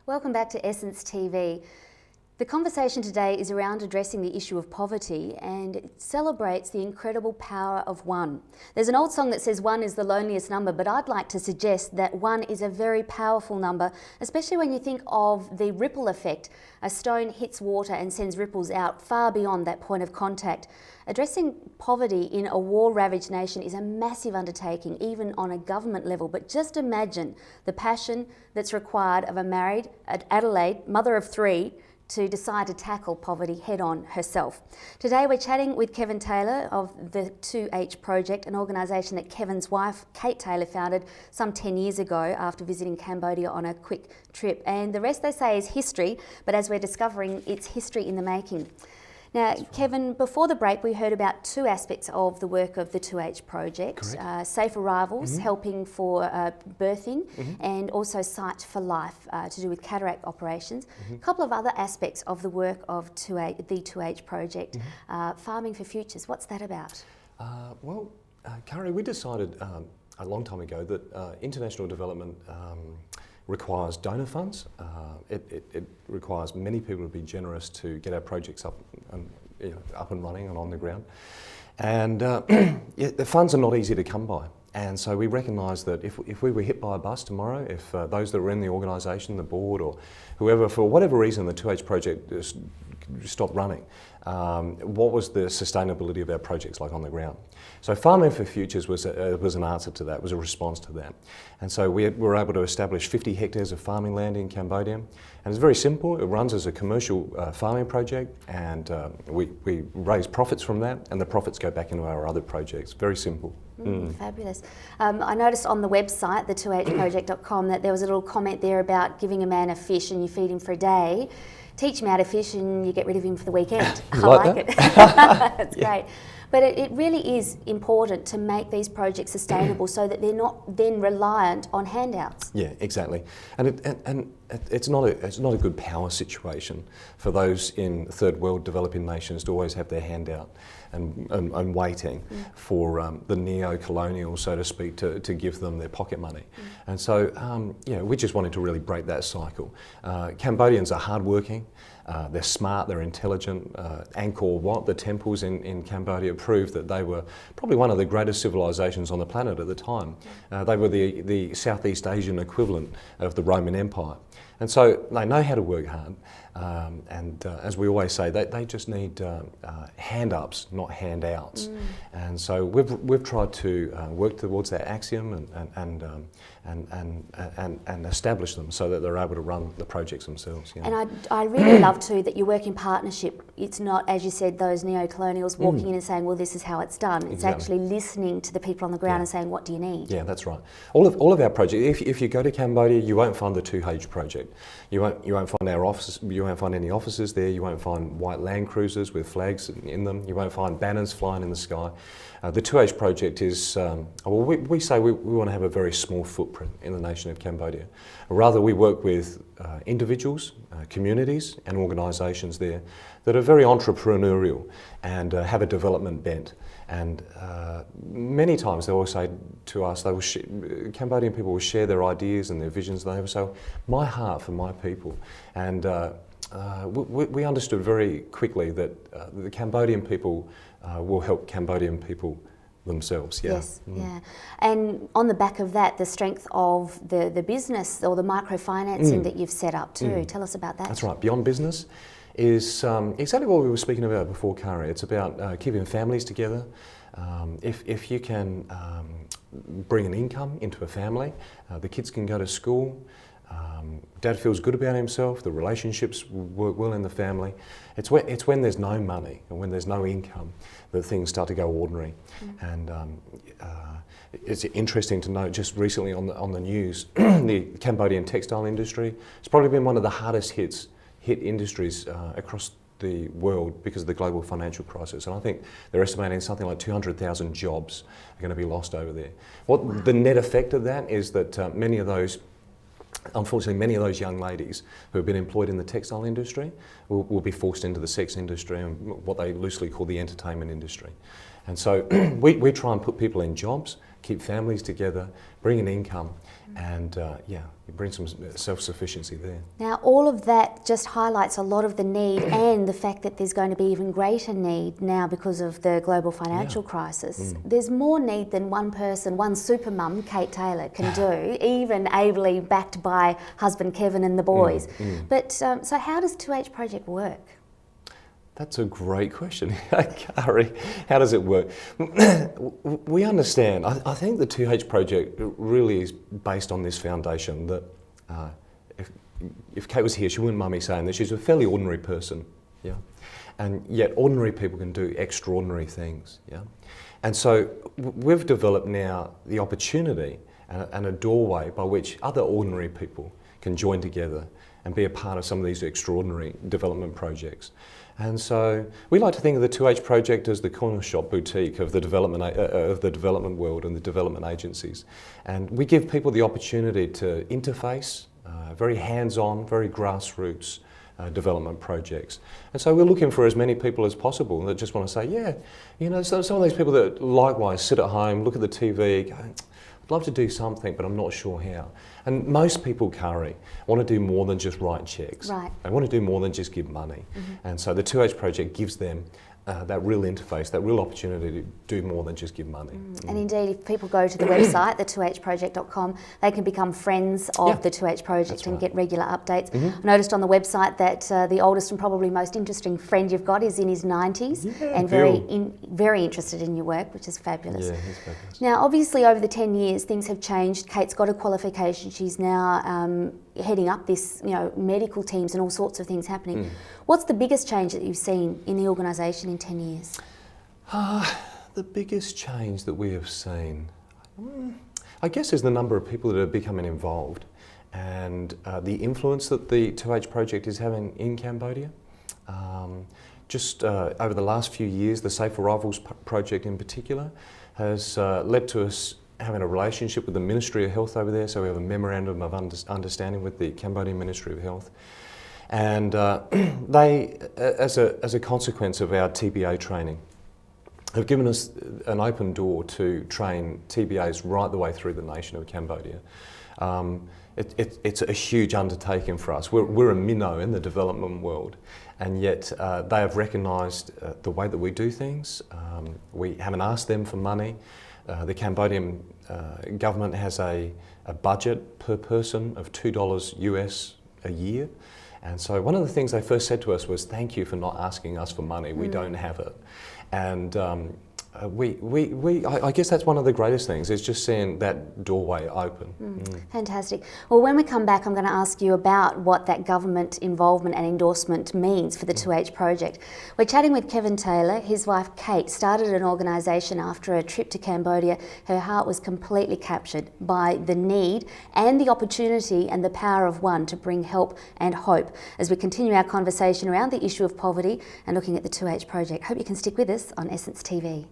Welcome back to Essence TV. The conversation today is around addressing the issue of poverty, and it celebrates the incredible power of one. There's an old song that says one is the loneliest number, but I'd like to suggest that one is a very powerful number, especially when you think of the ripple effect. A stone hits water and sends ripples out far beyond that point of contact. Addressing poverty in a war-ravaged nation is a massive undertaking, even on a government level, but just imagine the passion that's required of a married Adelaide mother of three to decide to tackle poverty head-on herself. Today we're chatting with Kevin Taylor of the 2H Project, an organisation that Kevin's wife, Kate Taylor, founded some 10 years ago after visiting Cambodia on a quick trip. And the rest, they say, is history, but as we're discovering, it's history in the making. Now, Kevin, before the break, we heard about two aspects of the work of the 2H Project. Safe arrivals, helping for birthing, and also Sight for Life, to do with cataract operations. A couple of other aspects of the work of the 2H Project. Farming for Futures, what's that about? Kari, we decided a long time ago that international development requires donor funds. It requires many people to be generous to get our projects up and running and on the ground. And the funds are not easy to come by. And so we recognised that if we were hit by a bus tomorrow, if those that were in the organisation, the board or whoever, for whatever reason the 2H project stopped running, what was the sustainability of our projects like on the ground? So Farming for Futures was an answer to that, was a response to that. And so we were able to establish 50 hectares of farming land in Cambodia. And it's very simple. It runs as a commercial farming project, and we raise profits from that, and the profits go back into our other projects. Very simple. Fabulous. I noticed on the website, the 2hproject.com, that there was a little comment there about giving a man a fish and you feed him for a day. Teach him how to fish and you get rid of him for the weekend. I like it. That's great. But it really is important to make these projects sustainable so that they're not then reliant on handouts. Yeah, exactly. And it's not a good power situation for those in third world developing nations to always have their hand out and waiting for the neo-colonials, so to speak, to give them their pocket money. And so, we just wanted to really break that cycle. Cambodians are hardworking. They're smart, they're intelligent. Angkor Wat, the temples in Cambodia, proved that they were probably one of the greatest civilizations on the planet at the time. They were the Southeast Asian equivalent of the Roman Empire. And so they know how to work hard. As we always say, they just need hand-ups, not handouts. And so we've tried to work towards that axiom and establish them so that they're able to run the projects themselves. You know. And I really love too that you work in partnership. It's not, as you said, those neo-colonials walking in and saying, well, this is how it's done. It's actually listening to the people on the ground and saying, what do you need? Yeah, that's right. All of our projects, if you go to Cambodia, you won't find the 2H project. You won't find our offices, you won't find any offices there, you won't find white Land Cruisers with flags in them, you won't find banners flying in the sky. The 2H project is, we say we want to have a very small footprint in the nation of Cambodia. Rather, we work with individuals, communities and organisations there that are very entrepreneurial and have a development bent. And many times they will say to us, Cambodian people will share their ideas and their visions, and they will say, my heart for my people. And we understood very quickly that the Cambodian people will help Cambodian people themselves. Yeah. Yes, yeah. And on the back of that, the strength of the business or the microfinancing that you've set up too. Tell us about that. That's right. Beyond Business is exactly what we were speaking about before, Kari. It's about keeping families together. If you can bring an income into a family, the kids can go to school, dad feels good about himself, the relationships work well in the family. It's when there's no money and when there's no income that things start to go ordinary. And it's interesting to note, just recently on the news, the Cambodian textile industry, it's probably been one of the hardest hit industries across the world because of the global financial crisis. And I think they're estimating something like 200,000 jobs are going to be lost over there. What the net effect of that is that unfortunately, many of those young ladies who have been employed in the textile industry will be forced into the sex industry and what they loosely call the entertainment industry. And so we try and put people in jobs, keep families together, bring an income, and you bring some self-sufficiency there. Now, all of that just highlights a lot of the need and the fact that there's going to be even greater need now because of the global financial crisis. There's more need than one person, one super mum, Kate Taylor, can do, even ably backed by husband Kevin and the boys. But so how does 2H Project work? That's a great question, Kari. How does it work? We understand. I think the 2H Project really is based on this foundation that if Kate was here, she wouldn't mind me saying that she's a fairly ordinary person, yeah? And yet ordinary people can do extraordinary things, yeah? And so we've developed now the opportunity and a doorway by which other ordinary people can join together and be a part of some of these extraordinary development projects. And so we like to think of the 2H Project as the corner shop boutique of the development world and the development agencies. And we give people the opportunity to interface, very hands-on, very grassroots development projects. And so we're looking for as many people as possible that just want to say, yeah, you know, some of these people that likewise sit at home, look at the TV, go, I'd love to do something, but I'm not sure how. And most people, Kari, want to do more than just write checks. Right. They want to do more than just give money. And so the 2H Project gives them that real interface, that real opportunity to do more than just give money. And indeed, if people go to the website, the2hproject.com, they can become friends of the 2H Project and get regular updates. I noticed on the website that the oldest and probably most interesting friend you've got is in his 90s and very interested in your work, which is fabulous. Yeah, he's fabulous. Now, obviously, over the 10 years, things have changed. Kate's got a qualification. She's now heading up this, medical teams and all sorts of things happening. What's the biggest change that you've seen in the organisation in 10 years? The biggest change that we have seen, I guess, is the number of people that are becoming involved and the influence that the 2H Project is having in Cambodia. Just over the last few years, the Safe Arrivals Project in particular has led to us having a relationship with the Ministry of Health over there, so we have a memorandum of understanding with the Cambodian Ministry of Health. And they, as a consequence of our TBA training, have given us an open door to train TBAs right the way through the nation of Cambodia. It's a huge undertaking for us. We're a minnow in the development world, and yet they have recognised the way that we do things. We haven't asked them for money. The Cambodian government has a budget per person of $2 US a year. And so one of the things they first said to us was, thank you for not asking us for money, we don't have it. And I guess that's one of the greatest things, is just seeing that doorway open. Fantastic. Well, when we come back, I'm going to ask you about what that government involvement and endorsement means for the 2H Project. We're chatting with Kevin Taylor. His wife Kate started an organisation after a trip to Cambodia. Her heart was completely captured by the need and the opportunity and the power of one to bring help and hope as we continue our conversation around the issue of poverty and looking at the 2H Project. Hope you can stick with us on Essence TV.